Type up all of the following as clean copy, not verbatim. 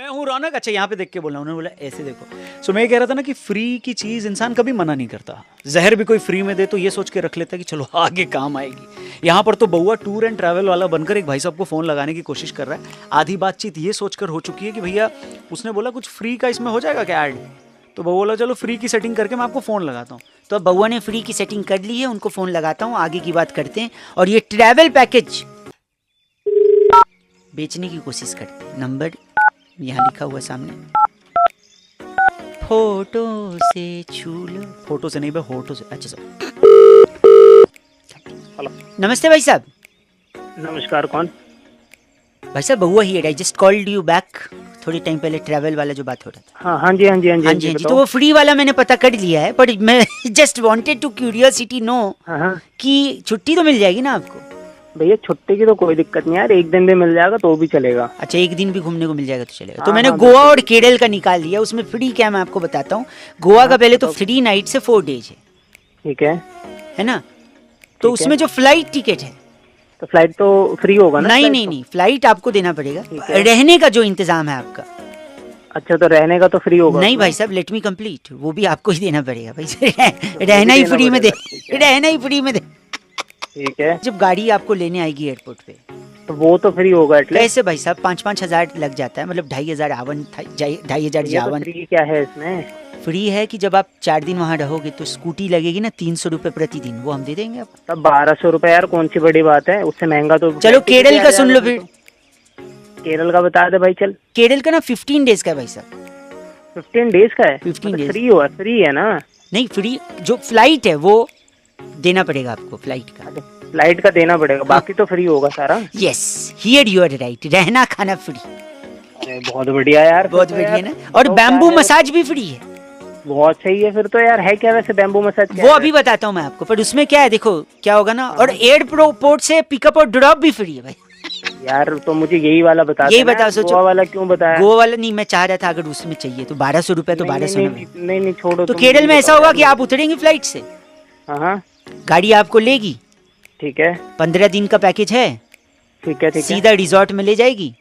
मैं हूँ रौनक। अच्छा यहाँ पे देख के बोला, उन्होंने बोला ऐसे देखो। सो मैं कह रहा था ना कि फ्री की चीज़ इंसान कभी मना नहीं करता। जहर भी कोई फ्री में दे तो ये सोच के रख लेता है कि चलो आगे काम आएगी। यहाँ पर तो बउआ टूर एंड ट्रैवल वाला बनकर एक भाई साहब को फ़ोन लगाने की कोशिश कर रहा है। आधी बातचीत ये सोचकर हो चुकी है कि भैया उसने बोला कुछ फ्री का इसमें हो जाएगा क्या ऐड, तो बउआ बोला चलो फ्री की सेटिंग करके मैं आपको फ़ोन लगाता हूँ। तो अब बउआ ने फ्री की सेटिंग कर ली है, उनको फ़ोन लगाता हूँ, आगे की बात करते हैं। और ये ट्रैवल पैकेज बेचने की कोशिश करते हैं। नंबर यहाँ लिखा हुआ सामने, फोटो से छू लो। फोटो से नहीं भाई, होटो से। अच्छा सर। हेलो, नमस्ते भाई साहब। नमस्कार। कौन? भाई साहब बउआ here, I just called you back. थोड़ी टाइम पहले ट्रैवल वाला जो बात हो रहा था। हाँ जी हाँ जी हाँ जी हाँ जी, तो वो फ्री वाला मैंने पता कर लिया है, पर मैं just wanted to curiosity know कि छुट्टी तो मिल जाएगी ना आपको? भैया छुट्टी की तो कोई दिक्कत नहीं यार, एक दिन भी मिल जाएगा तो भी चलेगा। अच्छा, एक दिन भी घूमने को मिल जाएगा तो चलेगा। तो हाँ, मैंने हाँ, गोवा और केरल का निकाल लिया। उसमें फ्री क्या मैं आपको बताता हूँ। गोवा का पहले तो 3 नाइट से 4 डेज ठीक है ना? तो उसमें जो फ्लाइट टिकट है, तो फ्लाइट तो फ्री होगा ना? नहीं, फ्लाइट आपको देना पड़ेगा। है। रहने का जो इंतजाम है आपका, अच्छा, तो रहने का तो फ्री होगा? नहीं भाई साहब, लेट मी कंप्लीट, वो भी आपको ही देना पड़ेगा भाई। रहना ही फ्री में दे, रहना ही फ्री में दे। ठीक है। जब गाड़ी आपको लेने आएगी एयरपोर्ट पे, तो वो तो फ्री होगा एटलीस्ट। कैसे भाई साहब? 5-5 हजार लग जाता है, मतलब 2,500 आवन, 2,500 जावन। फ्री क्या है इसमें? फ्री है कि जब आप 4 दिन वहाँ रहोगे तो स्कूटी लगेगी ना 300 रुपए प्रतिदिन, वो हम दे देंगे आपको। तब 1200 रुपए यार, कौन सी बड़ी बात है, उससे महंगा तो। चलो केरल का सुन लो फिर। केरल का बता दे भाई चल। केरल का ना 15 डेज का है भाई साहब। 15 डेज का है? 15 डेज फ्री हुआ, फ्री है ना? नहीं, फ्री जो फ्लाइट है वो देना पड़ेगा आपको, फ्लाइट का। फ्लाइट का देना पड़ेगा, बाकी तो फ्री होगा सारा। Yes, here you are right, रहना खाना फ्री। अरे बहुत बढ़िया यार, बहुत बढ़िया ना। और बैम्बू मसाज भी फ्री है। बहुत सही है फिर तो यार। है क्या वैसे बैम्बू मसाज? वो अभी बताता हूँ मैं आपको, पर उसमें क्या है देखो क्या होगा ना। और एयरपोर्ट से पिकअप और ड्रॉप भी फ्री है भाई। यार तो मुझे यही वाला बता, यही बताओ। सोचो गोवा वाला क्यों बताया? गोवा वाला नहीं, मैं चाह रहा था अगर उसमें चाहिए तो 1200 रुपए तो 1200 में। नहीं छोड़ो। तो केरल में ऐसा होगा कि आप उतरेंगे फ्लाइट से, हाँ गाड़ी आपको लेगी, ठीक है। 15 दिन का पैकेज है, ठीक है सीधा रिजॉर्ट में ले जाएगी।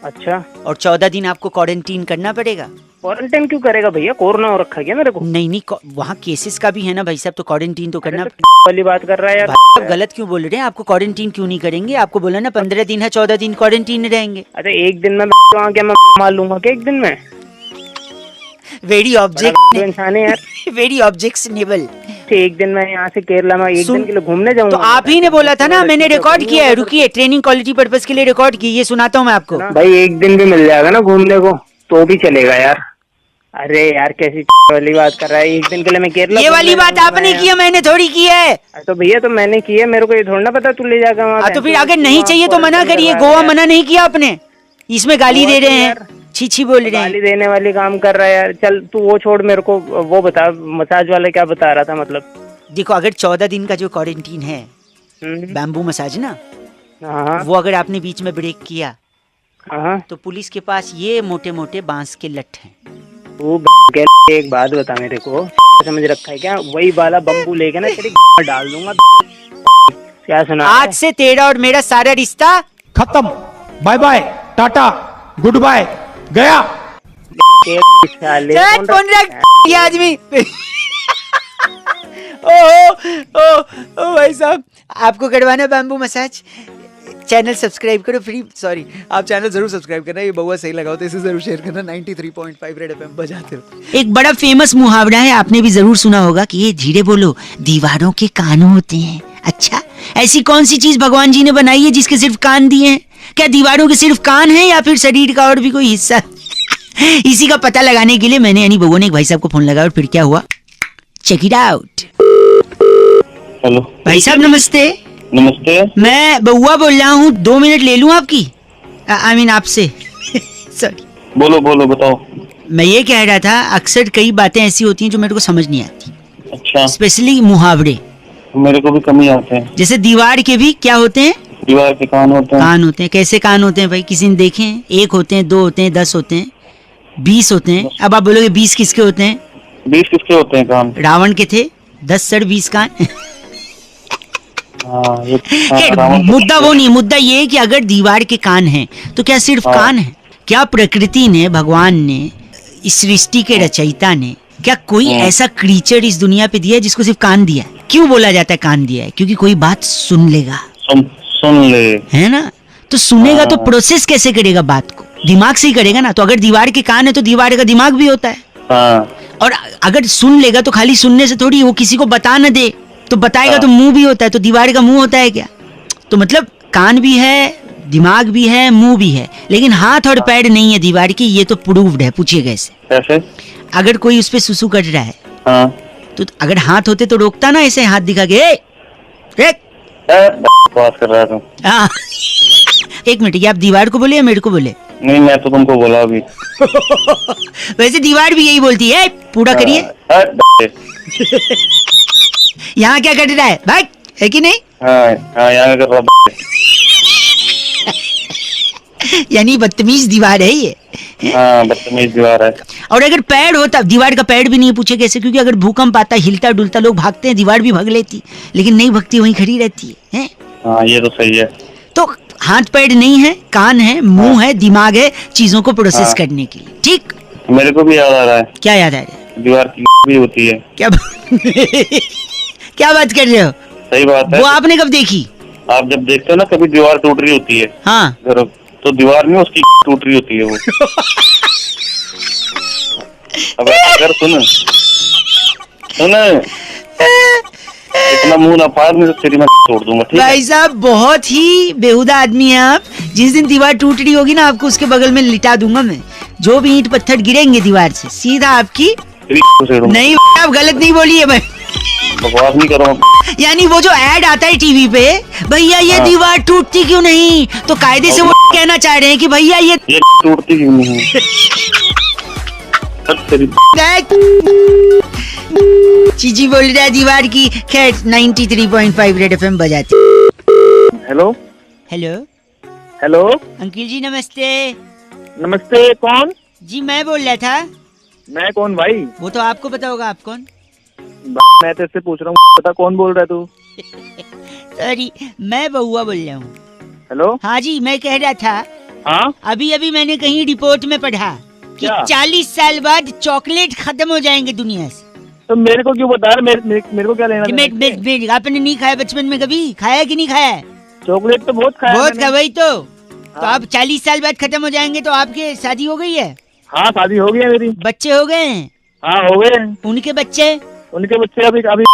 अच्छा, और 14 दिन आपको क्वारंटीन करना पड़ेगा। क्वारंटाइन क्यों करेगा भैया? कोरोना हो रखा है क्या मेरे को? नहीं, वहाँ केसेस का भी है ना भाई साहब, तो क्वारंटीन तो करना। वाली बात कर रहा है यार। आप गलत क्यों बोल रहे हैं? आपको क्वारंटीन क्यों नहीं करेंगे? आपको बोला ना 15 दिन है, 14 दिन क्वारंटीन रहेंगे। अरे एक दिन में वहाँ क्या मैं मार लूंगा क्या एक दिन में? वेरी ऑब्जेक्ट इंसान है यार। Very objectionable. एक दिन में यहाँ से केरला में एक दिन के लिए घूमने जाऊंगा। तो आप ही ने बोला था ना, मैंने रिकॉर्ड किया है। रुकिए, ट्रेनिंग क्वालिटी पर्पस के लिए रिकॉर्ड की, ये सुनाता हूँ मैं आपको। भाई एक दिन भी मिल जाएगा ना घूमने को तो भी चलेगा यार। अरे यार कैसी वाली बात कर रहा है? एक दिन के लिए मैं केरला। ये वाली बात आपने की है, मैंने थोड़ी की है। तो भैया तो मैंने की है, मेरे को ये थोड़ा ना पता तू ले जाकर वहाँ। तो फिर अगर नहीं चाहिए तो मना करिए। गोवा मना नहीं किया आपने, इसमें गाली दे रहे हैं, छी बोल रहे हैं। गाली देने वाली काम कर रहा है यार। चल तू वो छोड़, मेरे को वो बता, मसाज वाला क्या बता रहा था? मतलब देखो, अगर 14 दिन का जो क्वारंटीन है, बैम्बू मसाज ना, वो अगर आपने बीच में ब्रेक किया तो पुलिस के पास ये मोटे मोटे बांस के लठ हैं। तू एक बात बता मेरे को, समझ रखा है क्या? वही वाला बम्बू लेके ना तेरी डाल दूंगा। क्या सुना? आज से तेरा और मेरा सारा रिश्ता खत्म। Bye bye, tata, good bye, गया। फोन रख ये आदमी। ओ भाई साहब, आपको करवाना बैम्बू मसाज? चैनल सब्सक्राइब करो फ्री। सॉरी, आप चैनल जरूर सब्सक्राइब करना। ये बउआ सही लगा हो तो इसे जरूर शेयर करना। 93.5 रेड एफएम बजाते रहो। एक बड़ा फेमस मुहावरा है, आपने भी जरूर सुना होगा कि ये धीरे बोलो दीवारों के कान होते हैं। अच्छा, ऐसी कौन सी चीज भगवान जी ने बनाई है जिसके सिर्फ कान दिए हैं? क्या दीवारों के सिर्फ कान है या फिर शरीर का और भी कोई हिस्सा? इसी का पता लगाने के लिए मैंने यानी बउआ ने एक भाई साहब को फोन लगाया और फिर क्या हुआ, चेक इट आउट। हेलो भाई साहब नमस्ते। नमस्ते। मैं बउआ बोल रहा हूँ, 2 मिनट ले लूँ आपकी? आई मीन आपसे। सॉरी। बोलो बताओ। मैं ये कह रहा था, अक्सर कई बातें ऐसी होती हैं जो मेरे को समझ नहीं आती। अच्छा। स्पेशली मुहावरे मेरे को भी कम ही आते हैं। जैसे दीवार के भी क्या होते हैं? दीवार के कान होते हैं। कान होते हैं। कैसे कान होते हैं भाई? किसी ने देखे हैं? 1 होते हैं, 2 होते हैं, 10 होते हैं, 20 होते हैं। अब आप बोलोगे 20 किसके होते हैं? 20 किसके होते हैं कान? रावण के थे, 10 सर 20 कान। मुद्दा वो नहीं, मुद्दा ये है कि अगर दीवार के कान हैं तो क्या सिर्फ कान है? क्या प्रकृति ने, भगवान ने, इस सृष्टि के रचयिता ने, क्या कोई ऐसा क्रीचर इस दुनिया पे दिया है जिसको सिर्फ कान दिया है? क्यों बोला जाता है कान दिया है? क्योंकि कोई बात सुन लेगा, सुन ले, है ना? तो सुनेगा तो प्रोसेस कैसे करेगा बात को? दिमाग से ही करेगा ना। तो अगर दीवार के कान है तो दीवार का दिमाग भी होता है। हाँ, और अगर सुन लेगा तो खाली सुनने से थोड़ी, वो किसी को बता न दे तो बताएगा तो मुंह भी होता है, तो दीवार का मुंह होता है क्या? तो मतलब कान भी है, दिमाग भी है, मुंह भी है, लेकिन हाथ और पैर नहीं है दीवार की। ये तो प्रूव्ड है। पूछिए कैसे? कैसे? अगर कोई उस पे सुसु कर रहा है हाँ, तो अगर हाथ होते तो रोकता ना, ऐसे हाथ दिखा के बात कर रहा था। हाँ। एक मिनट, ये आप दीवार को बोले या मेरे को बोले? नहीं, मैं तो तुमको बोला अभी। वैसे दीवार भी यही बोलती है, पूरा करिए। यहाँ क्या कर रहा है भाई, है कि नहीं? हाँ, यहाँ कर रहा। यानी बदतमीज दीवार है ये। हाँ, बदतमीज दीवार है। और अगर पैर होता, दीवार का पैर भी नहीं, पूछे कैसे? क्योंकि अगर भूकंप आता, हिलता डुलता, लोग भागते हैं, दीवार भी भाग लेती, लेकिन नहीं भगती, वहीं खड़ी रहती है? हाँ, ये तो सही है। तो हाथ पैर नहीं है, कान है, मुंह है, दिमाग है, चीजों को प्रोसेस करने के लिए। ठीक, मेरे को भी याद आ रहा है। क्या याद आ रहा है? दीवार की भी होती है। क्या क्या बात कर रहे हो? सही बात है। वो आपने कब देखी? आप जब देखते हो ना कभी दीवार टूट रही होती है, हाँ, तो दीवार में उसकी टूट रही होती है वो। अब अगर सुन इतना मुंह ना फाड़, मैं तो तेरी मैं तोड़ दूंगा। ठीक है भाई साहब, बहुत ही बेहुदा आदमी है आप। जिस दिन दीवार टूट रही होगी ना, आपको उसके बगल में लिटा दूंगा मैं। जो भी ईंट पत्थर गिरेंगे दीवार से, सीधा आपकी नहीं, आप गलत नहीं बोलिए भाई, बकवास नहीं करो। यानी वो जो ऐड आता है टीवी पे, भैया ये दीवार टूटती क्यों नहीं, तो कायदे से वो कहना चाह रहे हैं कि भैया ये टूटती क्यों नहीं है। चीजी बोल रहा है दीवार की। खैर, 93.5 रेड एफएम बजाती। हेलो हेलो हेलो, अंकिल जी, नमस्ते। नमस्ते। कौन? जी मैं बोल रहा था। मैं कौन भाई? वो तो आपको पता होगा, आप कौन? मैं तो इससे पूछ रहा हूँ, पता कौन बोल रहा है तू? सॉरी, मैं बउआ बोल रहा हूँ। हेलो। हाँ जी, मैं कह रहा था, हाँ, अभी अभी मैंने कहीं रिपोर्ट में पढ़ा कि क्या? 40 साल बाद चॉकलेट खत्म हो जाएंगे दुनिया से। तो मेरे को क्यों बता रहा? मेरे को क्या लेना देना? आपने नहीं खाया बचपन में? कभी खाया कि नहीं खाया? चॉकलेट तो बहुत खाया बहुत मैंने। खा, वही तो आप 40 साल बाद खत्म हो जाएंगे, तो आपके शादी हो गई है? हाँ, शादी हो गई है मेरी। बच्चे हो गए हैं? हाँ, हो गए। उनके बच्चे? उनके बच्चे अभी अभी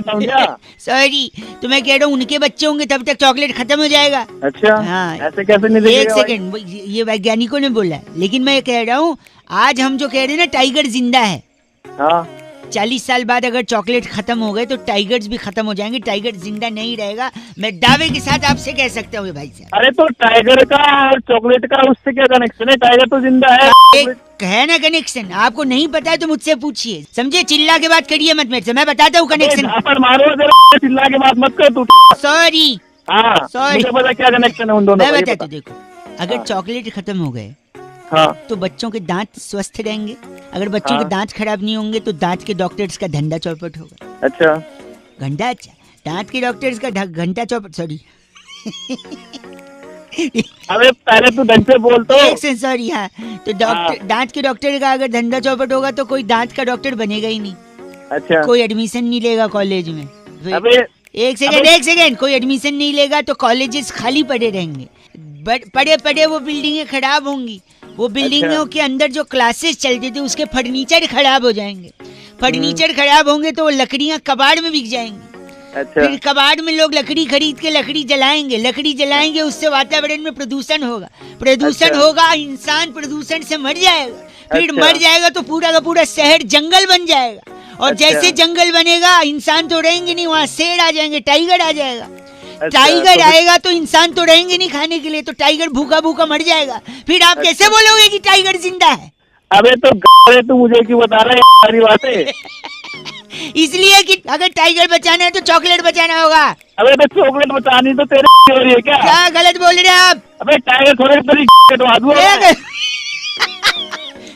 क्या? सॉरी, तो मैं कह रहा हूँ उनके बच्चे होंगे तब तक चॉकलेट खत्म हो जाएगा। अच्छा, हाँ, ऐसे कैसे नहीं एक देखेगा भाई? सेकंड, ये वैज्ञानिकों ने बोला है, लेकिन मैं कह रहा हूँ आज हम जो कह रहे हैं ना, टाइगर जिंदा है। हाँ, 40 साल बाद अगर चॉकलेट खत्म हो गए तो टाइगर्स भी खत्म हो जाएंगे, टाइगर जिंदा नहीं रहेगा। मैं दावे के साथ आपसे कह सकता हूँ भाई साहब। अरे तो टाइगर का और चॉकलेट का उससे क्या कनेक्शन है? टाइगर तो जिंदा है। एक है ना कनेक्शन, आपको नहीं पता है तो मुझसे पूछिए, समझे? चिल्ला के बात करिए मत मेरे से, मैं बताता हूँ कनेक्शन। मारो जरा, चिल्ला के बात मत कर तू। सॉरी, हाँ, Sorry. मुझे पता क्या कनेक्शन है उन दोनों मैं का, ये बताता बता। हूँ। देखो, अगर चॉकलेट खत्म हो गए हाँ, तो बच्चों के दांत स्वस्थ रहेंगे। अगर बच्चों हाँ। के दांत खराब नहीं होंगे तो दांत के डॉक्टर्स का धंधा चौपट होगा। अच्छा। घंटा? अच्छा, दांत के डॉक्टर्स का घंटा चौपट, सॉरी। अबे पहले तू ढंग से बोल तो। एक सेकंड, सॉरी। हाँ, तो डॉक्टर, दांत के डॉक्टर का अगर धंधा चौपट होगा तो कोई दांत का डॉक्टर बनेगा ही नहीं। अच्छा। कोई एडमिशन नहीं लेगा कॉलेज में। अबे एक सेकंड, कोई एडमिशन नहीं लेगा तो कॉलेजेस खाली पड़े रहेंगे। पड़े पड़े वो बिल्डिंगें खराब होंगी। वो बिल्डिंगों के अंदर जो क्लासेस चलते थे उसके फर्नीचर खराब हो जाएंगे। फर्नीचर खराब होंगे तो वो लकड़ियां कबाड़ में बिक जाएंगी। अच्छा। फिर कबाड़ में लोग लकड़ी खरीद के लकड़ी जलाएंगे, उससे वातावरण में प्रदूषण होगा। प्रदूषण होगा, इंसान प्रदूषण से मर जाएगा। फिर मर जाएगा तो पूरा का पूरा शहर जंगल बन जाएगा। और जैसे जंगल बनेगा, इंसान तो रहेंगे नहीं, वहाँ शेर आ जाएंगे, टाइगर आ जाएगा। टाइगर आएगा तो इंसान तो रहेंगे नहीं खाने के लिए, तो टाइगर भूखा भूखा मर जाएगा। फिर आप कैसे बोलोगे कि टाइगर जिंदा है? अबे तो तू मुझे क्यों बता रहा है सारी बातें? इसलिए कि अगर टाइगर बचाना है तो चॉकलेट बचाना होगा। अबे तो चॉकलेट बचानी तो तेरे हो रही है क्या गलत बोल रहे हैं आप? अबे टाइगर थोड़े तेरी कटवा दूं।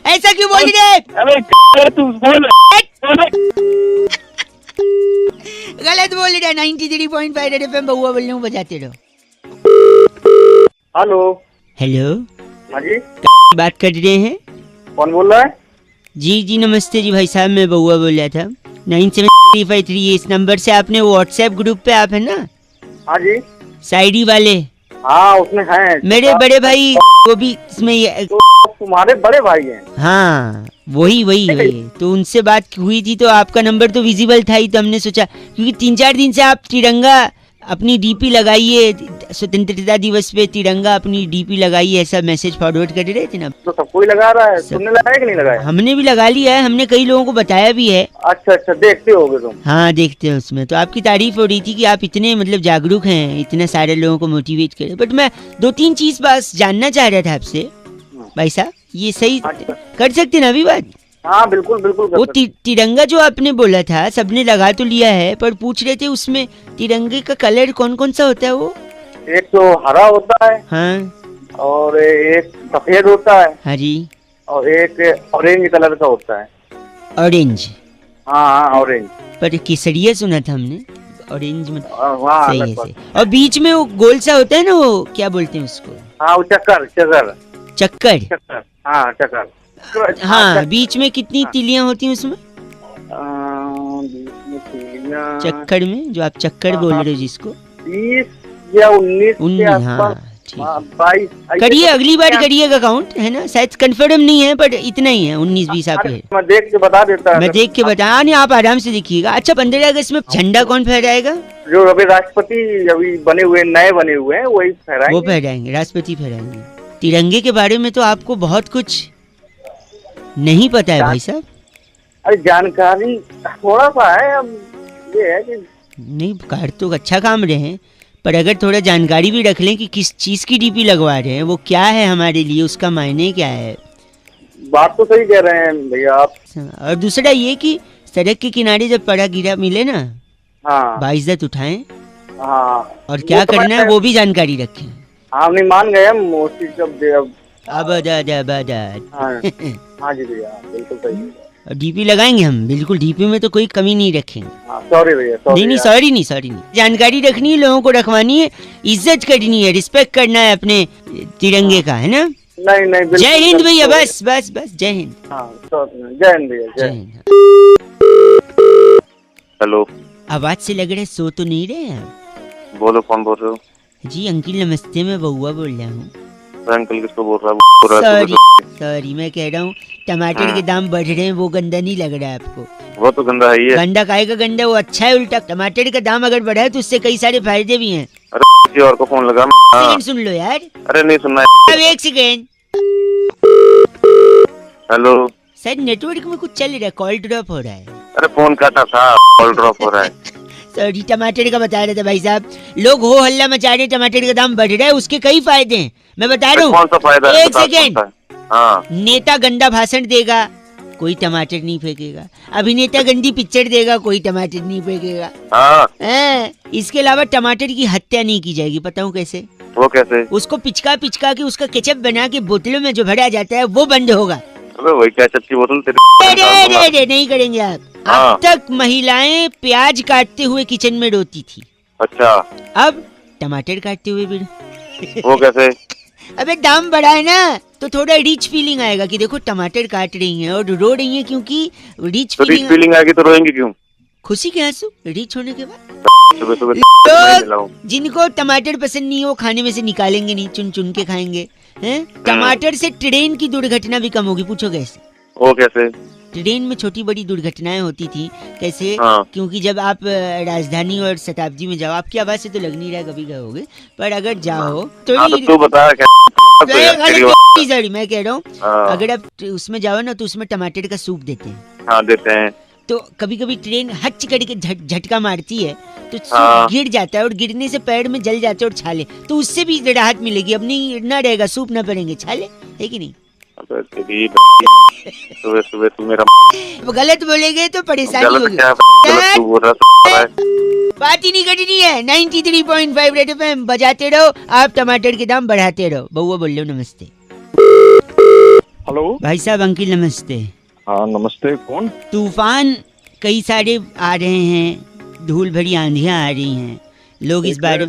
ऐसा क्यों बोल रहे? अबे तू बोल। गलत बोल रहे। 93.5 रेड एफएम बउआ बोल रहा हूँ, बजाते रहो। हेलो। हेलो। हाँ जी। बात कर रहे हैं? कौन बोल रहा है? जी जी नमस्ते जी भाई साहब, मैं बउआ बोल रहा था। 97353 इस नंबर से आपने व्हाट्सएप ग्रुप पे आप है ना हाँ जी, शायरी वाले, हाँ उसमें है मेरे बड़े भाई वो भी इसमें तुम्हारे बड़े भाई हैं। हाँ वही तो उनसे बात हुई थी तो आपका नंबर तो विजिबल था ही, तो हमने सोचा क्योंकि 3-4 दिन से आप तिरंगा अपनी डीपी लगाइए, स्वतंत्रता दिवस पे तिरंगा अपनी डीपी लगाइए, ऐसा मैसेज फॉरवर्ड कर रहे थे ना। तो सब कोई लगा रहा है, तुमने लगाया कि नहीं लगाया? हमने भी लगा लिया है, हमने कई लोगों को बताया भी है। अच्छा अच्छा, देखते होगे तुम? हाँ देखते हैं उसमें, तो आपकी तारीफ हो रही थी कि आप इतने मतलब जागरूक हैं, इतने सारे लोगों को मोटिवेट करें। बट मैं 2-3 चीज बस जानना चाह रहा था आपसे भाई साहब, ये सही कर सकते ना अभी बात? हाँ बिल्कुल बिल्कुल। वो तिरंगा जो आपने बोला था सबने लगा तो लिया है, पर पूछ रहे थे उसमें तिरंगे का कलर कौन कौन सा होता है वो? एक तो हरा होता है, हाँ, और एक सफेद होता है, हाँ जी, और एक ऑरेंज कलर का होता है। ऑरेंज? हाँ हाँ ऑरेंज। पर केसरिया सुना था हमने, ऑरेंज में हाँ सही है सही। और बीच में वो गोल सा होता है ना, वो क्या बोलते हैं उसको? हाँ वो चक्कर चक्कर चक्कर। चक्कर, हाँ चक्कर। हाँ बीच में कितनी तिलियां होती हैं उसमें चक्कर में, जो आप चक्कर बोल रहे हो जिसको? 20 या 19 के 19, आसपास। हाँ ठीक है। 22 करिए, अगली बार करिएगा काउंट, है ना? शायद कंफर्म नहीं है पर इतना ही है, 19-20 आप है। मैं देख के बता देता। मैं देख के बता नहीं, आप आराम से देखिएगा। अच्छा 15 अगस्त में झंडा कौन फहराएगा? जो अभी राष्ट्रपति अभी बने हुए नए बने हुए हैं वही फहराएंगे। वो फहराएंगे, राष्ट्रपति फहराएंगे। तिरंगे के बारे में तो आपको बहुत कुछ नहीं पता है भाई साहब। अरे जानकारी थोड़ा सा है, अब ये है कि नहीं कर तो अच्छा काम रहे हैं, पर अगर थोड़ा जानकारी भी रख लें कि किस चीज की डीपी लगवा रहे हैं, वो क्या है हमारे लिए, उसका मायने क्या है। बात तो सही कह रहे हैं भैया आप। और दूसरा ये कि सड़क के किनारे जब पड़ा गिरा मिले ना, हाँ बाइज्जत उठाएं, हाँ। और क्या करना है वो भी जानकारी रखें। हाँ नहीं मान गए हम उसी जब अबदाद। हाँ हाँ जी भैया बिल्कुल सही है। डीपी लगाएंगे हम, बिल्कुल डीपी में तो कोई कमी नहीं रखेंगे। हाँ सॉरी भैया, नहीं सॉरी नहीं, जानकारी रखनी है, लोगों को रखवानी है, इज्जत करनी है, रिस्पेक्ट करना है अपने तिरंगे का, है ना? नहीं नहीं जय हिंद भैया, बस बस बस जय हिंद। हाँ जय हिंद भैया, जय जय हिंद। हेलो, आवाज से लग रहा है सो तो नहीं रहे हैं? बोलो कौन बोल रहे हो? जी अंकिल नमस्ते, मैं बउआ बोल रहा हूँ। अंकल किसको बोल रहा है? सॉरी मैं कह रहा हूँ टमाटर के दाम बढ़ रहे हैं, वो गंदा नहीं लग रहा है आपको? वो तो गंदा है ही है। गंदा काहे का गंदा, वो अच्छा है उल्टा। टमाटर का दाम अगर बढ़ा है तो उससे कई सारे फायदे भी हैं। अरे किसी और को फोन लगा। सेकंड सुन लो यार। अरे नहीं सुनना है। अब एक सेकेंड। हेलो सर नेटवर्क में कुछ चल रहा है, कॉल ड्रॉप हो रहा है। अरे फोन काटा था, कॉल ड्रॉप हो रहा है। सॉरी, टमाटर का बता रहे थे भाई साहब, लोग हो हल्ला मचा रहे, टमाटर का दाम बढ़ रहा है, उसके कई फायदे हैं, मैं बता रहा हूँ। कौन सा फायदा है? एक सेकेंड। हाँ। नेता गंदा भाषण देगा, कोई टमाटर नहीं फेंकेगा। अभिनेता गंदी पिक्चर देगा, कोई टमाटर नहीं फेंकेगा। हाँ। इसके अलावा टमाटर की हत्या नहीं की जाएगी, बताऊँ कैसे? वो कैसे? उसको पिचका पिचका के उसका केचप बना के बोतलों में जो भरा जाता है वो बंद होगा। अबे वही क्या चच्ची बोतल अरे नहीं करेंगे आप। अब तक महिलाएं प्याज काटते हुए किचन में रोती थी। अच्छा। अब टमाटर काटते हुए भी। वो कैसे? अबे दाम बढ़ा है ना, तो थोड़ा रिच फीलिंग आएगा कि देखो टमाटर काट रही हैं और रो रही हैं, क्योंकि रिच फीलिंग आएगी तो रोएंगे क्यों? खुशी के आंसू रिच होने के बाद। सुबह सुबह लोग जिनको टमाटर पसंद नहीं है वो खाने में से निकालेंगे नहीं, चुन चुन के खाएंगे हैं। टमाटर से ट्रेन की दुर्घटना भी कम होगी, पूछो कैसे? वो कैसे? ट्रेन में छोटी बड़ी दुर्घटनाएं होती थी, कैसे? हाँ। क्योंकि जब आप राजधानी और शताब्दी में जाओ, आपकी आवाज से तो लग नहीं रहा कभी गए होगे, पर अगर जाओ तो तू बता सॉरी मैं कह रहा हूँ, अगर आप उसमें जाओ ना तो उसमें टमाटर का सूप देते हैं। हाँ देते हैं। तो कभी कभी ट्रेन हच करके झटका मारती है तो सूप गिर जाता है, और गिरने से पैर में जल जाते हैं और छाले, तो उससे भी राहत मिलेगी। अब नहीं ना रहेगा, सूप ना पड़ेंगे, छाले, है कि नहीं? सुबह सुबह तू मेरा गलत बोलेंगे तो परेशानी होगी। बात ही नहीं करनी है। 93.5 रेड एफएम बजाते रहो, आप टमाटर के दाम बढ़ाते रहो। बउआ बोल लो नमस्ते। हेलो भाई साहब अंकिल नमस्ते। हाँ नमस्ते, कौन? तूफान कई सारे आ रहे हैं, धूल भरी आंधियां आ रही हैं, लोग इस बारे।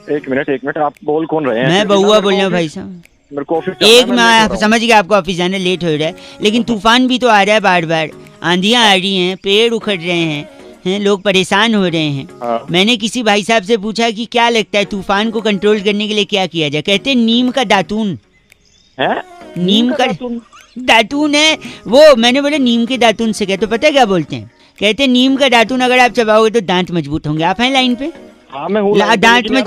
एक मिनट आप बोल कौन रहे हैं? मैं बउआ बोल रहा हूँ भाई साहब। मेरे को ऑफिस एक मैं समझ गया आपको ऑफिस जाने लेट हो रहा है, लेकिन तूफान भी तो आ रहा है बार बार, आंधियां आ रही हैं, पेड़ उखड़ रहे हैं, लोग परेशान हो रहे हैं। हाँ। मैंने किसी भाई साहब से पूछा कि क्या लगता है तूफान को कंट्रोल करने के लिए क्या किया जाए, कहते हैं नीम का दातून है। नीम का दातून है वो। मैंने बोला नीम के दातून से क्या, तो पता है क्या बोलते हैं, कहते हैं नीम का दातून अगर आप चबाओगे तो दांत मजबूत होंगे। आप हैं लाइन पे? हाँ मैं हूँ दांत में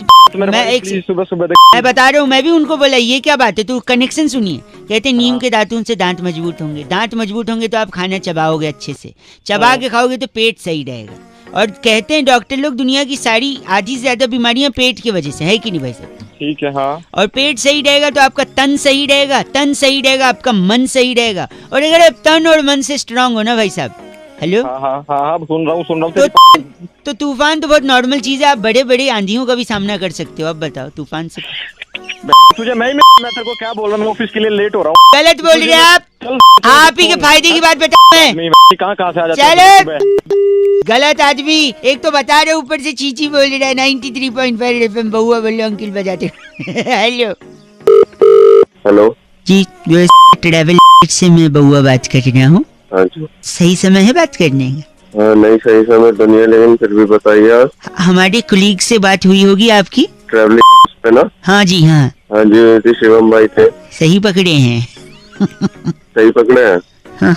मैं एक सुबह सुबह मैं बता रहा हूँ, मैं भी उनको बोला ये क्या बात है, तू कनेक्शन सुनिए। कहते हैं नीम के दातून से दांत मजबूत होंगे, दांत मजबूत होंगे तो आप खाना चबाओगे अच्छे से, चबा के खाओगे तो पेट सही रहेगा। और कहते हैं डॉक्टर लोग दुनिया की सारी आधी से ज्यादा बीमारियां पेट की वजह से है कि नहीं भाई साहब? ठीक है। हाँ और पेट सही रहेगा तो आपका तन सही रहेगा, तन सही रहेगा आपका मन सही रहेगा। और अगर आप तन और मन से स्ट्रांग हो ना भाई साहब, हेलो, हाँ हाँ हाँ हाँ सुन रहा हूँ तो तूफान तो बहुत नॉर्मल चीज है, आप बड़े बड़े आंधियों का भी सामना कर सकते हो। अब बताओ तूफान से तुझे मैं तेरे को क्या बोल रहा हूँ, मैं ऑफिस के लिए लेट हो रहा हूँ। गलत बोल रहे हैं आप ही के फायदे की बात बता मैं कहाँ से आ जाता है चलो गलत आदमी, एक तो बता रहे ऊपर से चीची बोल रहा है। 93.5 FM बहुआ बोलो अंकिल बजाते हेलो हेलो जी, ट्रैवल से मैं बहुआ बात कर रहा हूँ। हाँ जी। सही समय है बात करने का? हाँ नहीं सही समय तो नहीं है, लेकिन फिर भी बताइए आप। हमारे कुलीग से बात हुई होगी आपकी ट्रैवलिंग पे ना? हाँ जी हाँ। हाँ जी वैसे शिवम भाई थे। सही पकड़े हैं सही पकड़े हैं। हाँ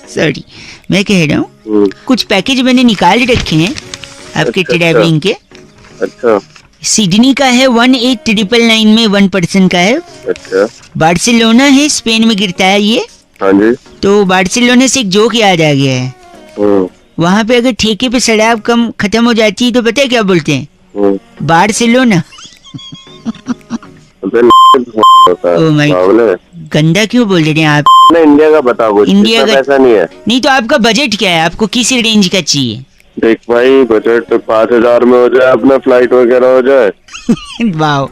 सॉरी, मैं कह रहा हूँ कुछ पैकेज मैंने निकाल रखे हैं आपके अच्छा, ट्रैवलिंग के। अच्छा सिडनी का है 18,999 में 1% का है। अच्छा। बार्सिलोना है, स्पेन में गिरता है ये। हाँ जी। तो बार्सिलोना से एक जोक याद आ गया है, वहाँ पे अगर ठेके पे शराब कम खत्म हो जाती है तो पता है क्या बोलते हैं? बार्सिलोना। ओ माय, गंदा क्यों बोल रहे हैं आप? इंडिया का बता वो, इंडिया का ऐसा नहीं है। नहीं तो आपका बजट क्या है, आपको किस रेंज का चाहिए? देख भाई बजट तो 5,000 में हो जाए, अपना फ्लाइट वगैरह हो जाए। वाह,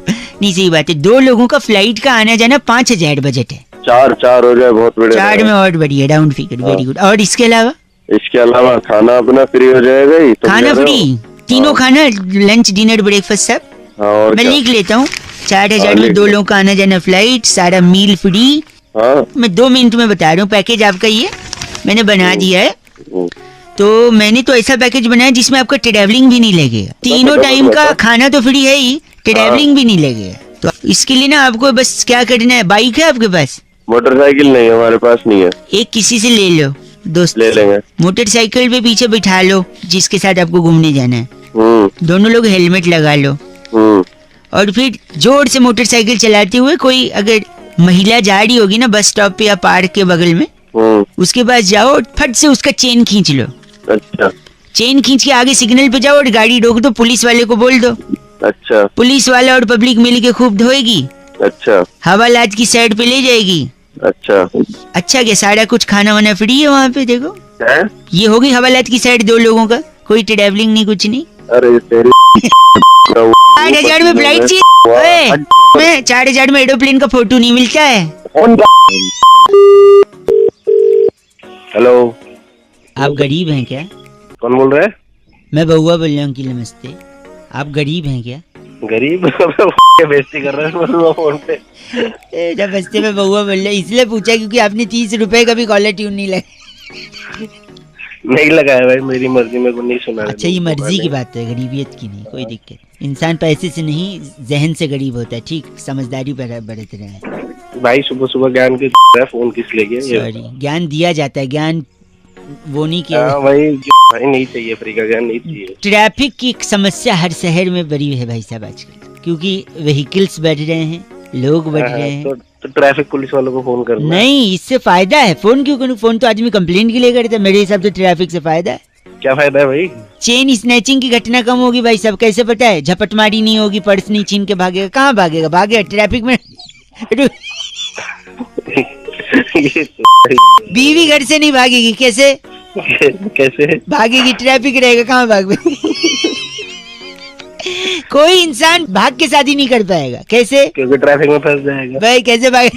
नहीं सही बात है, 2 लोगों का फ्लाइट का आना जाना 5,000 बजट है। 4 हो जाए बहुत बढ़िया। 4 में और बढ़िया, राउंड फिगर, वेरी गुड। और इसके अलावा खाना अपना फ्री हो जाएगा ही। खाना फ्री, तीनों खाना, लंच डिनर ब्रेकफास्ट सब। हाँ, मैं लिख लेता हूँ, 4,000 में 2 लोगों का आना जाना, फ्लाइट, सारा मील फ्री। हाँ मैं 2 मिनट में बता रहा हूँ पैकेज आपका, ये मैंने बना दिया है। तो मैंने तो ऐसा पैकेज बनाया जिसमें आपका ट्रैवलिंग भी नहीं लगेगा, तीनों टाइम का खाना तो फ्री है ही, ट्रैवलिंग भी नहीं लगेगा। तो इसके लिए ना आपको बस क्या करना है, बाइक है आपके पास? मोटरसाइकिल नहीं है हमारे पास, नहीं है। एक किसी से ले लो, दोस्त ले लेंगे। मोटरसाइकिल पे पीछे बिठा लो जिसके साथ आपको घूमने जाना है, दोनों लोग हेलमेट लगा लो। और फिर जोर से मोटरसाइकिल चलाते हुए, कोई अगर महिला जा रही होगी ना बस स्टॉप पे या पार्क के बगल में, उसके पास जाओ और फट से उसका चेन खींच लो। अच्छा। चेन खींच के आगे सिग्नल पे जाओ और गाड़ी रोक दो, पुलिस वाले को बोल दो। अच्छा। पुलिस वाला और पब्लिक मिल के खूब धोएगी। अच्छा। हवालात की साइड पे ले जाएगी। अच्छा। अच्छा क्या, सारा कुछ खाना वाना फ्री है वहाँ पे? देखो है? ये होगी हवालात की साइड 2 लोगों का, कोई ट्रैवलिंग नहीं, कुछ नहीं। अरे तेरी 4,000 में फ्लाइट चाहिए, 4,000 में एरोप्लेन का फोटो नहीं मिलता है। हेलो, आप गरीब हैं क्या? कौन बोल रहे हैं? मैं बउआ बोल रहा हूँ कि नमस्ते। आप गरीब हैं क्या? गरीब? बेइज्जती कर रहे हैं फोन पे। जब बस्ते में बउआ बोल रहे, इसलिए पूछा क्योंकि आपने 30 रुपए का भी कॉलर ट्यून नहीं लगाया। नहीं लगाया भाई, मेरी मर्जी, मेरे को नहीं सुना। अच्छा ये मर्जी की बात है, गरीबियत की नहीं, कोई दिक्कत। इंसान पैसे से नहीं जहन से गरीब होता है, ठीक? समझदारी पर बरत रहे हैं भाई। सुबह सुबह ज्ञान के फोन किस लिए किया? सॉरी, ज्ञान दिया जाता है, ज्ञान वो नहीं किया। भाई नहीं चाहिए, फ्री का ज्ञान नहीं चाहिए। ट्रैफिक की समस्या हर शहर में बड़ी है भाई साहब आजकल, क्योंकि व्हीकल्स बढ़ रहे हैं, लोग बढ़ रहे हैं। तो ट्रैफिक पुलिस वालों को फोन करना नहीं, इससे फायदा है। फोन क्यों करूं? फोन तो आदमी कंप्लेंट के लिए करता है, मेरे हिसाब से ट्रैफिक से फायदा है। क्या फायदा है भाई? चेन स्नैचिंग की घटना कम होगी भाई साहब, कैसे पता है? झपटमारी नहीं होगी, पर्स नहीं छीन के भागेगा। कहाँ भागेगा? भागेगा ट्रैफिक में। बीवी घर से नहीं भागेगी, कैसे कैसे भागेगी? ट्रैफिक रहेगा, कहाँ भाग? कोई इंसान भाग के शादी नहीं कर पाएगा, कैसे? क्योंकि ट्रैफिक में फंस जाएगा भाई। कैसे भाग?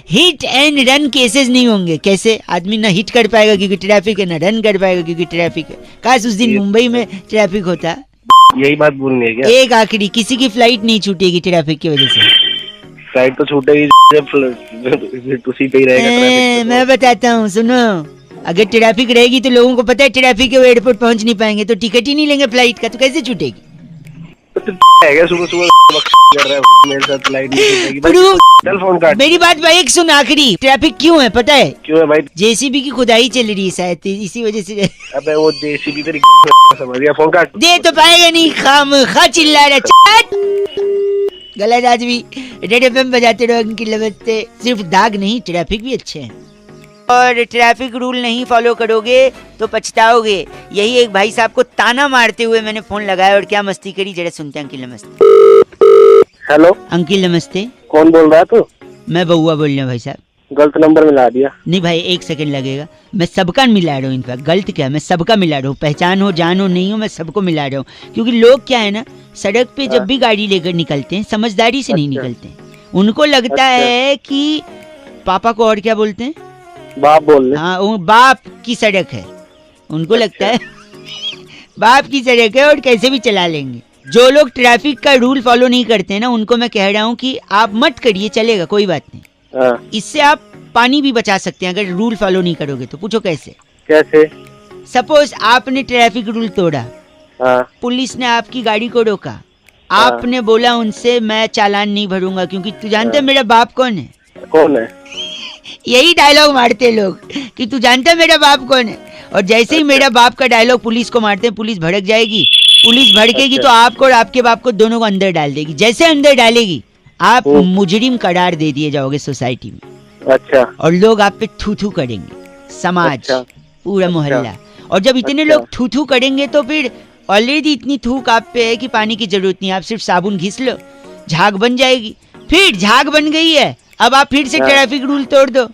हिट एंड रन केसेस नहीं होंगे, कैसे? आदमी ना हिट कर पाएगा क्योंकि ट्रैफिक है, ना रन कर पाएगा क्योंकि ट्रैफिक है। काश उस दिन मुंबई में ट्रैफिक होता। यही बात बोलनी है क्या? एक आखिरी, किसी की फ्लाइट नहीं छूटेगी ट्रैफिक की वजह से। फ्लाइट तो छूटेगी जब उसी पे ही रहेगा ट्रैफिक। मैं बताता हूँ, सुनो। अगर ट्रैफिक रहेगी तो लोगों को पता है ट्रैफिक के वो एयरपोर्ट पहुंच नहीं पाएंगे, तो टिकट ही नहीं लेंगे फ्लाइट का, तो कैसे छूटेगी? तो है क्या सुबह सुबह कर रहा है मेरे साथ, फ्लाइट नहीं छूटेगी। प्रूफ। चल फोन काट। मेरी बात भाई एक सुन, आखिरी। ट्रैफिक क्यों है पता है? क्यों है भाई? जेसीबी की खुदाई चल रही है शायद, इसी वजह से। अबे वो जेसीबी तेरी समझ गया, फोन काट। दे तो पाएगा नहीं, खामखा चिल्ला रहा। चट! गलत आदमी। रेड एफएम बजाते रहो अंकिल, नमस्ते। सिर्फ दाग नहीं, ट्रैफिक भी अच्छे हैं। और ट्रैफिक रूल नहीं फॉलो करोगे तो पछताओगे। यही एक भाई साहब को ताना मारते हुए मैंने फोन लगाया, और क्या मस्ती करी जरा सुनते हैं। अंकिल नमस्ते। हेलो अंकिल नमस्ते। कौन बोल रहा है तू? मैं बउआ बोल रहा हूँ भाई साहब। गलत नंबर मिला दिया। नहीं भाई, 1 सेकंड लगेगा। मैं सबका मिला रहा हूँ, इनफैक्ट गलत क्या, मैं सबका मिला रहा हूँ। पहचान हो जान हो नहीं हो, मैं सबको मिला रहा हूँ। क्योंकि लोग क्या है ना, सड़क पे जब भी गाड़ी लेकर निकलते हैं समझदारी से नहीं निकलते हैं। उनको लगता है कि पापा को और क्या बोलते हैं, बाप बोल रहे। हाँ, वो बाप की सड़क है। उनको लगता है बाप की सड़क है और कैसे भी चला लेंगे। जो लोग ट्रैफिक का रूल फॉलो नहीं करते हैं ना, उनको मैं कह रहा हूँ कि आप मत करिए, चलेगा, कोई बात नहीं। इससे आप पानी भी बचा सकते हैं अगर रूल फॉलो नहीं करोगे तो। पूछो कैसे? कैसे? सपोज आपने ट्रैफिक रूल तोड़ा, पुलिस ने आपकी गाड़ी को रोका, आपने बोला उनसे मैं चालान नहीं भरूंगा क्योंकि तू जानते है मेरा बाप कौन है। कौन है? यही डायलॉग मारते लोग कि तू जानता है मेरा बाप कौन है। और जैसे ही मेरा बाप का डायलॉग पुलिस को मारते हैं, पुलिस भड़क जाएगी। पुलिस भड़केगी तो आपको और आपके बाप को दोनों को अंदर डाल देगी। जैसे अंदर डालेगी आप मुजरिम करार दे दिए जाओगे सोसाइटी में। अच्छा। और लोग आप पे थू थू करेंगे, समाज, पूरा मोहल्ला। और जब इतने लोग थू थू करेंगे तो फिर ऑलरेडी इतनी थूक आप पे है कि पानी की जरूरत नहीं, आप सिर्फ साबुन घिस लो, झाग बन जाएगी। फिर झाग बन गई है, अब आप फिर से ट्रैफिक रूल तोड़ दो,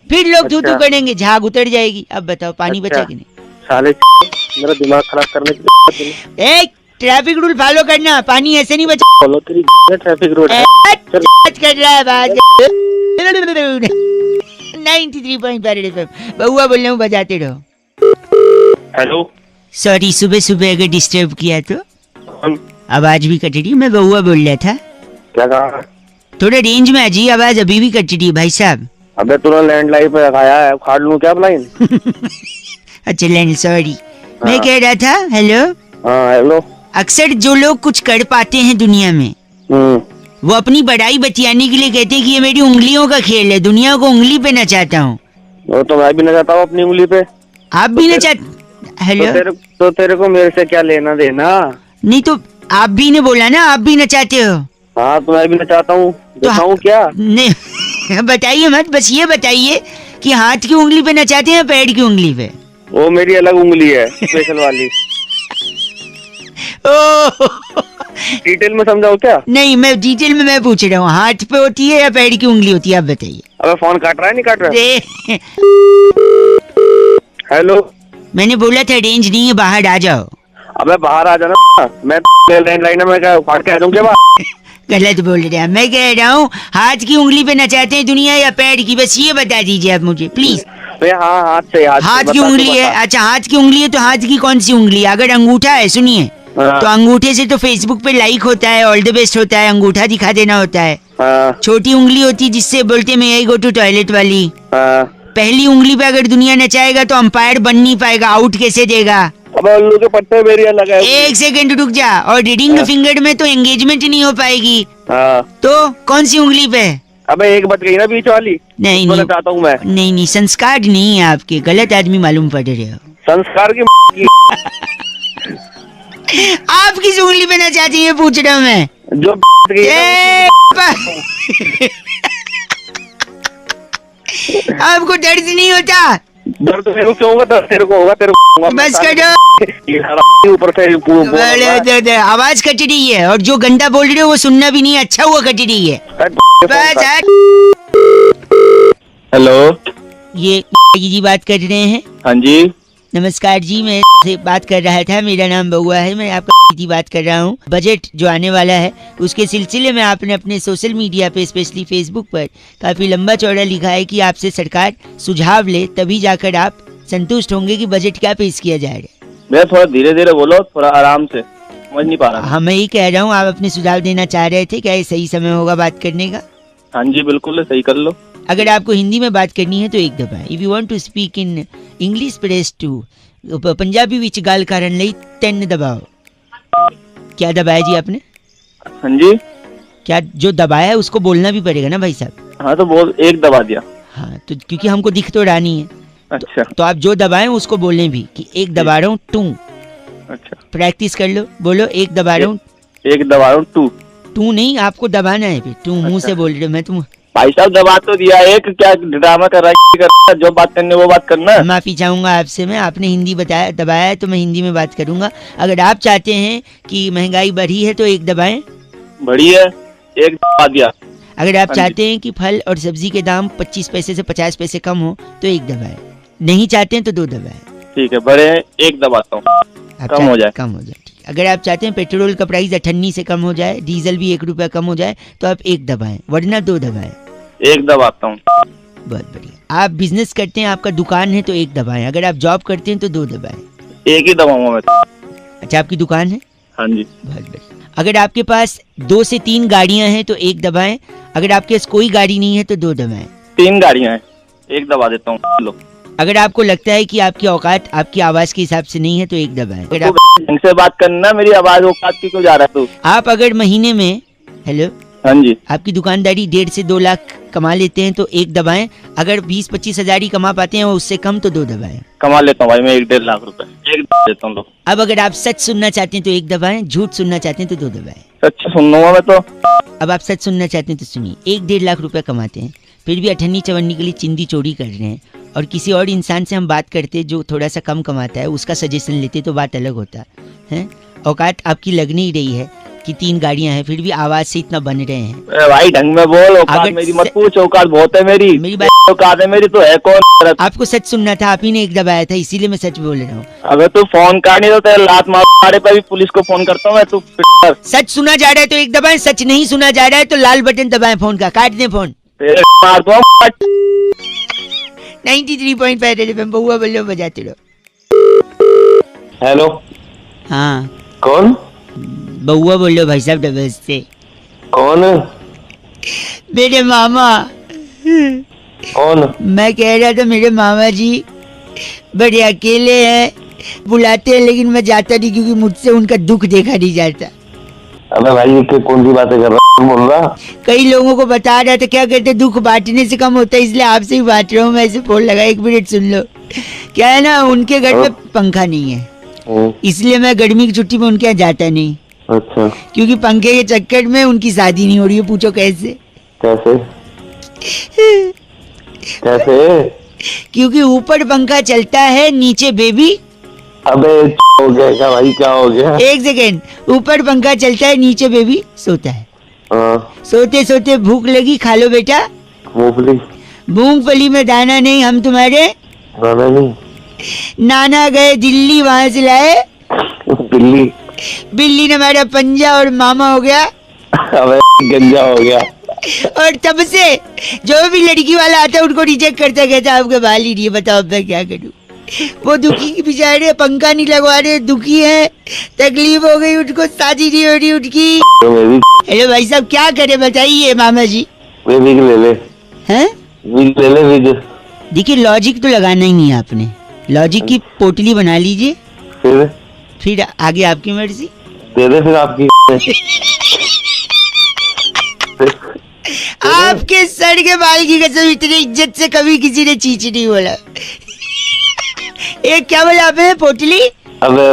फिर लोग थू थू करेंगे, झाग उतर जाएगी। अब बताओ पानी बचा कि नहीं? साले मेरा दिमाग खराब करने की। एक ट्रैफिक रूल फॉलो करना, पानी ऐसे नहीं बचा। फॉलो तेरी ट्रैफिक रूल कर रहा है बात। 93.5 FM बउआ बोल रहा हूँ, बजाते रहो। हेलो। सॉरी, सुबह सुबह अगर डिस्टर्ब किया तो। आवाज भी कट रही है, मैं बउआ बोल रहा था। क्या कहा? थोड़ा रेंज में आ जाइए, आवाज अभी भी कट रही है भाई साहब। अबे तूने लैंडलाइन पे रखाया है, खाड़ लूं क्या लाइन? अच्छा लैंड, सॉरी। मैं कह रहा था, हेलो। हाँ हेलो। अक्सर जो लोग कुछ कर पाते हैं दुनिया में, वो अपनी बड़ाई बतियाने के लिए कहते हैं कि ये मेरी उंगलियों का खेल है, दुनिया को उंगली पे नचाता हूँ। वो तो मैं भी नचाता हूँ अपनी उंगली पे। आप भी नचा? हेलो। तो तेरे को मेरे से क्या लेना देना? नहीं तो आप भी ने बोला ना, आप भी नचाते हो। हाँ तो मैं भी नचाता हूँ, दिखाऊं क्या? नहीं बताइए मत, बस ये बताइए कि हाथ की उंगली पे नचाते हैं, पैर की उंगली पे? वो मेरी अलग उंगली है, स्पेशल वाली। डिटेल में समझाओ क्या? नहीं, मैं डिटेल में मैं पूछ रहा हूँ, हाथ पे होती है या पैर की उंगली होती है, आप बताइए। अबे फोन काट रहा है नहीं काट रहा है? हेलो। मैंने बोला था रेंज नहीं है, बाहर आ जाओ। अबे बाहर आ जाना, मैं लैंडलाइन में क्या फाड़ के आ जाऊँ क्या? गलत बोल रहे हैं, मैं कह रहा हूँ हाथ की उंगली पे नचाते हैं दुनिया या पैर की, बस ये बता दीजिए आप मुझे प्लीज। हाँ हाथ की उंगली है। अच्छा हाथ की उंगली है तो हाथ की कौन सी उंगली? अगर अंगूठा है, सुनिए, तो अंगूठे से तो फेसबुक पे लाइक होता है, ऑल द बेस्ट होता है, अंगूठा दिखा देना होता है। छोटी उंगली होती है जिससे बोलते मैं यही गो टू टॉयलेट वाली। पहली उंगली पे अगर दुनिया नचाएगा तो अंपायर बन नहीं पाएगा, आउट कैसे देगा? अबे उल्लू के पट्टे मेरी अलग है। एक सेकंड रुक जा। और रीडिंग फिंगर में तो एंगेजमेंट नहीं हो पाएगी। तो कौन सी उंगली पे? अबे एक बच गई ना बीच वाली। नहीं नहीं चाहता हूँ मैं। नहीं, संस्कार नहीं है आपके, गलत आदमी मालूम पड़ रहे हो। संस्कार की आप किस उंगली पे नचाती है पूछ रहा हूँ मैं। जो आपको दर्द नहीं होता? दर्द मेरे को क्यों होगा? दर्द तेरे को होगा, तेरे को होगा। बस करो। ऊपर से आवाज कट रही है और जो गंदा बोल रहे हो वो सुनना भी नहीं, अच्छा हुआ कट रही है। हेलो, ये जी बात कर रहे हैं? हाँ जी। नमस्कार जी, मैं से बात कर रहा था, मेरा नाम बउआ है, मैं आपका जी बात कर रहा हूँ। बजट जो आने वाला है उसके सिलसिले में आपने अपने सोशल मीडिया पे, स्पेशली फेसबुक पर काफी लंबा चौड़ा लिखा है कि आपसे सरकार सुझाव ले तभी जाकर आप संतुष्ट होंगे कि बजट क्या पेश किया जाएगा। मैं थोड़ा धीरे धीरे बोलो, थोड़ा आराम से, समझ नहीं पा रहा। हाँ मैं ही कह रहा हूँ, आप अपने सुझाव देना चाह रहे थे, क्या ये सही समय होगा बात करने का? हाँ जी बिल्कुल सही कर लो। अगर आपको हिंदी में बात करनी है तो एक दबाएं। If you want to speak in English press 2 Punjabi विच गाल करन लई 10 दबाओ। क्या दबाया जी आपने? हाँ जी क्या जो दबाया है उसको बोलना भी पड़ेगा ना भाई साहब? हाँ तो बोल, एक दबा दिया। हाँ तो क्योंकि हमको दिख तो रहा नहीं है। अच्छा तो आप जो दबाएं उसको बोलें भी कि एक दबा रहा हूँ टू। अच्छा प्रैक्टिस कर लो, बोलो एक दबा रहा हूँ। एक दबा रहा हूँ टू। टू नहीं, आपको दबाना है फिर। टू मुंह से बोल रहे हो, मैं तुम भाई साहब दबा तो दिया एक, क्या ड्रामा कर रहा है? जो बात करनी है वो बात करना है। माफी चाहूंगा आपसे मैं, आपने हिंदी बताया दबाया है तो मैं हिंदी में बात करूंगा। अगर आप चाहते हैं कि महंगाई बढ़ी है तो एक दबाएं। बड़ी है, एक दबा दिया। अगर आप हाँ चाहते हैं कि फल और सब्जी के दाम 25 पैसे से 50 पैसे कम हो तो एक दबाएं। नहीं चाहते हैं तो 2 दबाएं। ठीक है, बड़े हैं, एक दबाता हूँ, आप कम हो जाए। कम हो जाए ठीक। अगर आप चाहते हैं पेट्रोल का प्राइस 98 से कम हो जाए, डीजल भी 1 रुपया कम हो जाए तो आप एक दबाएं, वरना 2 दबाएं। एक दबाता हूँ। बहुत बढ़िया। आप बिजनेस करते हैं, आपका दुकान है तो एक दबाएं। अगर आप जॉब करते हैं तो 2 दबाएं। एक ही दबाऊंगा मैं तो। अच्छा आपकी दुकान है? हाँ जी। बहुत बढ़िया। अगर आपके पास 2 से 3 गाड़ियां हैं तो एक दबाएं। अगर आपके पास कोई गाड़ी नहीं है तो 2 दबाएं। 3 गाड़ियाँ हैं, एक दबा देता हूँ। लो। अगर आपको लगता है कि आपकी औकात आपकी आवाज के हिसाब से नहीं है तो एक दबाएं। अगर आप, इनसे बात करना, मेरी आवाज औकात की क्यों जा रहा है तू? आप अगर महीने में, हेलो, हाँ जी। आपकी दुकानदारी 1.5 से 2 लाख कमा लेते हैं तो एक दबाएं। अगर 20-25 हजार ही कमा पाते हैं और उससे कम तो 2 दबाएं। कमा लेता हूँ भाई मैं 1-1.5 लाख रुपए, एक दबा देता हूँ। लो। अब अगर आप सच सुनना चाहते हैं तो एक दबाएं, झूठ सुनना चाहते हैं तो 2 दबाएं। सच सुन लूंगा मैं तो। अब आप सच सुनना चाहते हैं तो सुनिए। 1-1.5 लाख रुपए कमाते हैं, फिर भी अठन्नी चवन्नी के लिए चिंदी चोरी कर रहे हैं, और किसी और इंसान से हम बात करते जो थोड़ा सा कम कमाता है उसका सजेशन लेते तो बात अलग होता है। औकात आपकी लग नहीं रही है कि 3 गाड़ियां हैं, फिर भी आवाज से इतना बन रहे हैं। भाई ढंग में बोल, औकात अगर मेरी मत पूछ, औकात बहुत है मेरी। मेरी बात, औकात है मेरी तो है कौन? आपको सच सुनना था, आप ही ने एक दबाया था, इसीलिए मैं सच बोल रहा हूँ। अगर तू फोन काट नहीं तो तेरे लात मारे पे भी पुलिस को फोन करता हूँ मैं। तू सच सुना जा रहा है तो एक दबाएं, सच नहीं सुना जा रहा है तो लाल बटन दबाएं फोन का, काट दें फोन। तेरे मार दूँ। 93.5 रेड एफएम, बहुआ बल्लो बजाते रहो। हेलो, हाँ कौन? बहुआ बोलो भाई साहब डबल से। कौन? मेरे मामा। कौन? मैं कह रहा था मेरे मामा जी बड़े अकेले हैं, बुलाते हैं लेकिन मैं जाता नहीं क्योंकि मुझसे उनका दुख देखा नहीं जाता। अबे भाई ये कौन सी बातें कर रहा है, बोल रहा? कई लोगों को बता रहा था, क्या कहते दुख बांटने से कम होता है, इसलिए आपसे ही बांट रहा हूँ मैं। ऐसे फोन लगा, 1 मिनट सुन लो। क्या है ना, उनके घर में पंखा नहीं है, इसलिए मैं गर्मी की छुट्टी में उनके यहाँ जाता नहीं। अच्छा। क्योंकि पंखे के चक्कर में उनकी शादी नहीं हो रही है। पूछो कैसे? कैसे? कैसे? क्योंकि ऊपर पंखा चलता है, नीचे बेबी। अबे हो गया क्या भाई, क्या हो गया? 1 सेकेंड, ऊपर पंखा चलता है, नीचे बेबी सोता है। सोते सोते भूख लगी, खा लो बेटा। मूंगफली? मूंगफली में दाना नहीं, हम तुम्हारे दाना नहीं। नाना गए दिल्ली, वहां से लाए बिल्ली। बिल्ली ने हमारा पंजा और मामा हो गया। अबे गंजा हो गया। और तब से जो भी लड़की वाला आता है उनको रिजेक्ट करता, कहता आपके बाल ही नहीं है, बताओ अब मैं क्या करूं। वो दुखी बेचारे, पंखा नहीं लगवा रहे, दुखी है, तकलीफ हो गई उनको, शादी नहीं हो रही उनकी। हेलो भाई साहब, क्या करे बताइए मामा जी। विग ले ले। हैं? विग ले ले, विग। देखिए लॉजिक तो लगाना ही नहीं है आपने, लॉजिक की पोटली बना लीजिए, फिर आगे आपकी मर्जी। दे दे फिर आपकी। आपके सर के बाल की कसम, इतनी इज्जत से कभी किसी ने चीच नहीं बोला। एक क्या बोला आपने, पोटली? अबे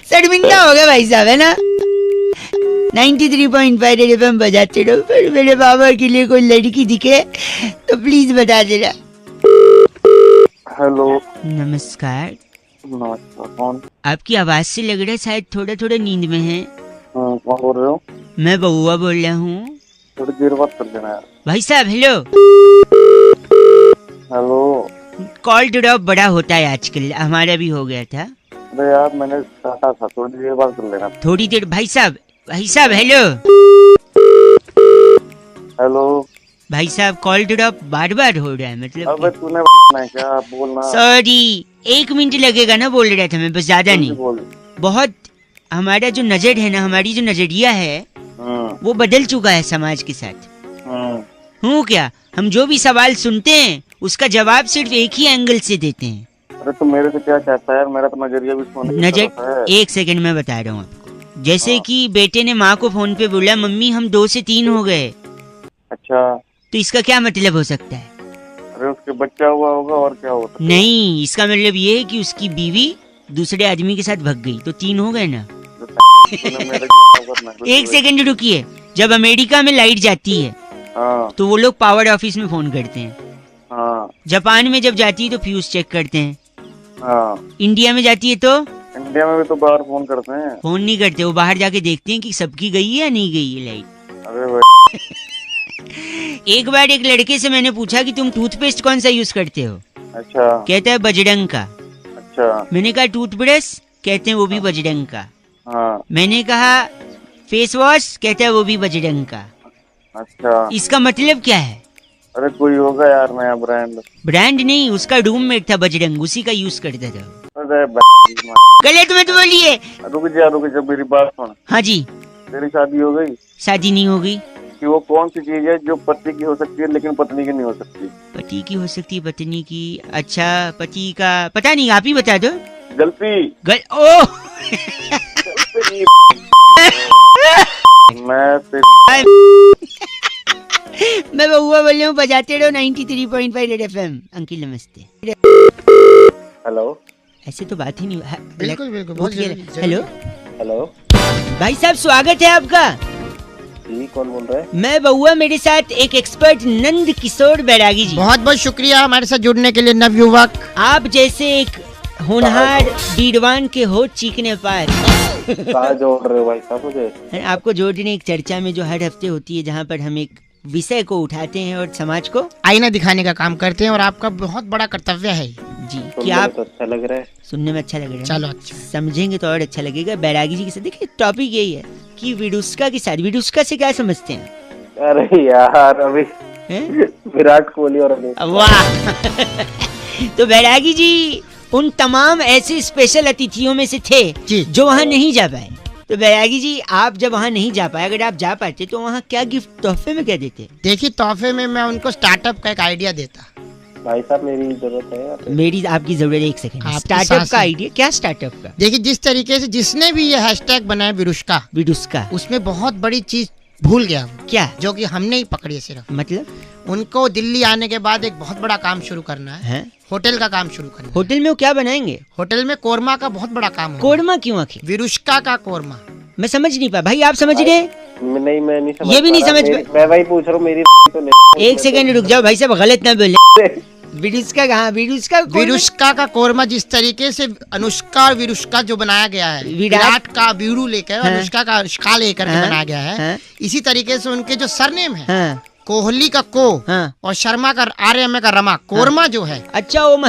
शर्मिंदा हो गया भाई साहब, है ना। 93.5 रेड एफएम बजाते रहो। फिर मेरे बाबा के लिए कोई लड़की दिखे तो प्लीज बता देना। हेलो, नमस्कार। नमस्कार, कौन? आपकी आवाज से लग रहा है शायद थोड़ा थोड़ा नींद में है। कौन बोल रहे हो? मैं बउआ बोल रहा हूँ। थोड़ी देर बात कर लेना यार। भाई साहब हेलो। हेलो। कॉल ड्रॉप बड़ा होता है आजकल, हमारा भी हो गया था। अरे यार मैंने काटा था, थोड़ी देर बात कर लेना। थोड़ी देर भाई साहब हेलो। हेलो भाई साहब, कॉल ड्रॉप बार बार हो रहा है, मतलब अबे तूने क्या बोलना? सॉरी, 1 मिनट लगेगा ना, बोल रहा था मैं, बस ज्यादा नहीं। बोल। बहुत हमारा जो नजर है ना, हमारी जो नजरिया है वो बदल चुका है समाज के साथ। हूँ क्या, हम जो भी सवाल सुनते हैं उसका जवाब सिर्फ एक ही एंगल से देते हैं। अरे तो मेरे से क्या चाहता है? मेरा तो नजरिया भी सोने की तरफ है। एक सेकंड में बता रहा हूँ आपको। जैसे कि बेटे ने माँ को फोन पे बोला मम्मी हम 2 से 3 हो गए। अच्छा, तो इसका क्या मतलब हो सकता है? अरे उसके बच्चा हुआ होगा और क्या होता है? नहीं, इसका मतलब ये है कि उसकी बीवी दूसरे आदमी के साथ भाग गई, तो 3 हो गए ना। एक सेकंड रुकिए। जब अमेरिका में लाइट जाती है तो वो लोग पावर ऑफिस में फोन करते हैं। जापान में जब जाती है तो फ्यूज चेक करते हैं। इंडिया में जाती है तो इंडिया में भी तो बाहर फोन करते हैं। फोन नहीं करते, वो बाहर जाके देखते हैं कि सबकी गई है या नहीं गई है लाइट। अरे भाई एक बार एक लड़के से मैंने पूछा कि तुम टूथपेस्ट कौन सा यूज करते हो? अच्छा। कहता है बजरंग का। अच्छा। मैंने कहा टूथब्रश? कहते हैं वो भी बजरंग का। हाँ। मैंने कहा फेस वॉश? कहता है वो भी बजरंग का। अच्छा, इसका मतलब क्या है? अरे कोई होगा यार नया ब्रांड। ब्रांड नहीं, उसका रूममेट था बजरंग, उसी का यूज करता था। अरे गलत मत बोलिए। रुक जा मेरी बात सुन। हाँ जी। तेरी शादी हो गई? शादी नहीं हो गई। कि वो कौन सी चीज है जो पति की हो सकती है लेकिन पत्नी की नहीं हो सकती? पति की हो सकती है, पत्नी की? अच्छा, पति का पता नहीं, आप ही बता दो। गलती। ओ मैं बउआ बोल रहा हूँ, बजाते रहो 93.5 रेड FM। अंकिल नमस्ते। हेलो। ऐसे तो बात ही नहीं। बिल्कुल बिल्कुल, बहुत जरूरी। हेलो हेलो भाई साहब, स्वागत है आपका। जी, कौन बोल रहा है? मैं बउआ, मेरे साथ एक एक्सपर्ट नंद किशोर बैरागी जी। बहुत बहुत शुक्रिया हमारे साथ जुड़ने के लिए नवयुवक। आप जैसे एक होनहार बीरवान के होठ चीखने पार। कहाँ जोड़ रहे हो भाई साहब मुझे? आपको जोड़ने एक चर्चा में जो हर हफ्ते होती है, जहाँ पर हम एक विषय को उठाते हैं और समाज को आईना दिखाने का काम करते हैं, और आपका बहुत बड़ा कर्तव्य है जी। सुनने क्या में आप तो अच्छा लग रहा है। सुनने में अच्छा लग रहा है? चलो अच्छा। समझेंगे तो और अच्छा लगेगा। बैरागी जी के साथ देखिए, टॉपिक यही है कि विडुस्का की शादी। विडुस्का से क्या समझते हैं? अरे यार अभी हैं? विराट कोहली और अनिल। वाह। तो बैरागी जी उन तमाम ऐसे स्पेशल अतिथियों में से थे जी, जो वहाँ नहीं जा पाए। तो बैरागी जी, आप जब वहाँ नहीं जा पाए, अगर आप जा पाते तो वहाँ क्या गिफ्ट तोहफे में क्या देते? देखिए तोहफे में मैं उनको स्टार्टअप का एक आइडिया देता। भाई साहब मेरी जरूरत है। मेरी आपकी जरूरत है। एक सेकंड, आपकी स्टार्टअप सांसें। का आइडिया? क्या स्टार्टअप का? देखिए जिस तरीके से जिसने भी ये हैशटैग बनाया विरुष्का, विडुस्का, उसमें बहुत बड़ी चीज भूल गया वो, क्या जो कि हमने ही पकड़ी है सिर्फ। मतलब? उनको दिल्ली आने के बाद एक बहुत बड़ा काम शुरू करना है। होटल का काम शुरू करना है। होटल में वो क्या बनाएंगे? होटल में कोरमा का बहुत बड़ा काम है। कोरमा क्यों आखिर? विरुष्का का कोरमा। मैं समझ नहीं पाया भाई, आप समझ रहे? नहीं, मैं नहीं समझ। ये भी नहीं समझ मैं वही पूछ रहा हूँ मेरी तो नहीं। एक सेकंड रुक जाओ भाई साहब, गलत ना बोले। विडुस्का कहाँ? विरुष्का का कोरमा जिस तरीके से अनुष्का और विरुष्का जो बनाया गया है, विराट का वीरू लेकर, हाँ, अनुष्का का अनुष्का लेकर के हाँ, बनाया गया है। हाँ, इसी तरीके से उनके जो सरनेम है, हाँ, कोहली का को, हाँ, और शर्मा का आर्यम का रमा, कोरमा जो है अच्छा वो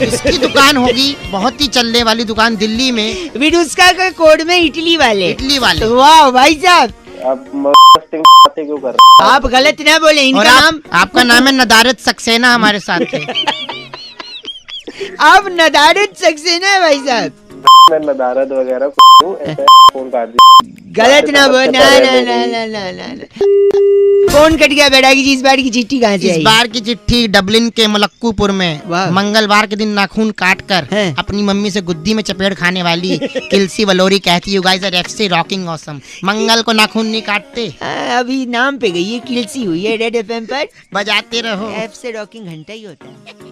इसकी दुकान होगी, बहुत ही चलने वाली दुकान दिल्ली में, विडुस्का का कोड में इटली वाले। इटली वाले। वाह भाई साहब, आप बातें क्यों कर रहे आप गलत ना बोले। और इनका नाम आपका नाम है नदारत सक्सेना, हमारे साथ है। आप नदारत सक्सेना है भाई साहब। मैं नदारत वगैरह ऐसा फोन काट दी। गलत ना बोल। ना ना ना ना ना ना फोन कट गया। बैरागी जी, इस बार की चिट्ठी कहाँ से आई? इस बार की चिट्ठी डबलिन के मलक्कूपुर में मंगलवार के दिन नाखून काट कर अपनी मम्मी से गुद्दी में चपेट खाने वाली किलसी वलोरी कहती है, you guys are FC rocking awesome. मंगल को नाखून नहीं काटते। अभी नाम पे गई है, किलसी हुई है रेड FM पर। बजाते रहो। एफ से रॉकिंग घंटा ही होता है।